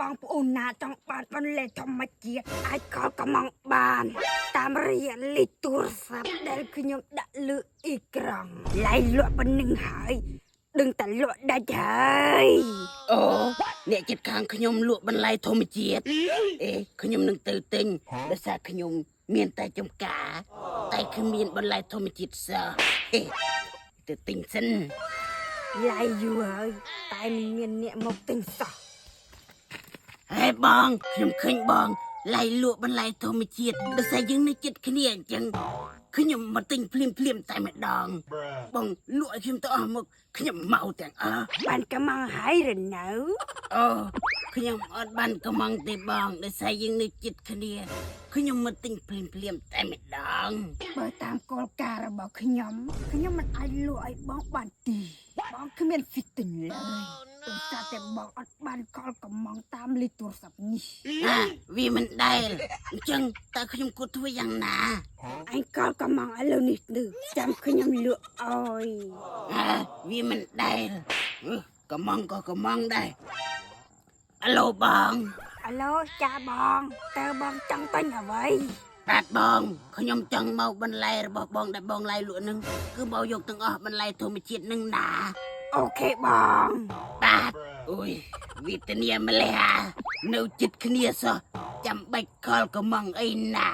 បងប្អូនណាចង់បានបន្លែធម្មជាតិអាចខលកំងបានតាមរយៈលេខទូរស័ព្ទដែលខ្ញុំដាក់លើអេក្រង់ឡាយលក់ប៉ុណ្្នឹងហើយដឹងតែលក់ដាច់ហើយអូអ្នកចិត្តខាងខ្ញុំលក់បន្លែធម្មជាតិអេខ្ញុំនឹងទៅទិញដោយសារខ្ញុំមានតែចំការតែគ្មានបន្លែធម្មជាតិសោះទៅទិញសិនឡាយយូរហើយតែមិនមានអ្នកមកទិញសោះហេបងខ្ញុំឃើញបងឡាយលក់បន្លែធម្មជាតិដោយសារយើងនៅចិត្តគ្នាអញ្ចឹងខ្ញុំមកទិញភ្លាមតែម្ដងបងលក់ឲ្យខ្ញុំទៅអស់មកខ្ញុំមកទាំងអស់បានកំងហើយឬនៅអូខ្ញុំអត់បានកំងទេបងដោយសារយើងនៅចិត្តគ្នាខ្ញុំមកទិញភ្លាមតែម្ដងបើតាមគោលការណ៍របស់ខ្ញុំមិនអាចលក់ឲ្យបងបានទេបងគ្មានសិទ្ធិទិញឡើយដោយសារតែបងអត់បានកលកំងតាមលេខទូរស័ព្ទនេះវាមិនដែលអញ្ចឹងតើខ្ញុំគួរធ្វើយ៉ាងណាអញកលកំងឥឡូវនេះទៅចាំខ្ញុំលក់អើយវាមិនដែលកំងក៏កំងដែរអាឡូបងអាឡូចាបងតើបងចង់ទិញអ្វីបាទបងខ្ញុំចង់មកបន្លែរបស់បងដែលបងឡាយលក់នឹងគឺមកយកទាំងអស់បន្លែធម្មជាតិនឹងណាអូខេបងបាទអូយវិធានាម្លេះនៅចិត្តគ្នាសោះចាំបាច់ខលកំងអីណា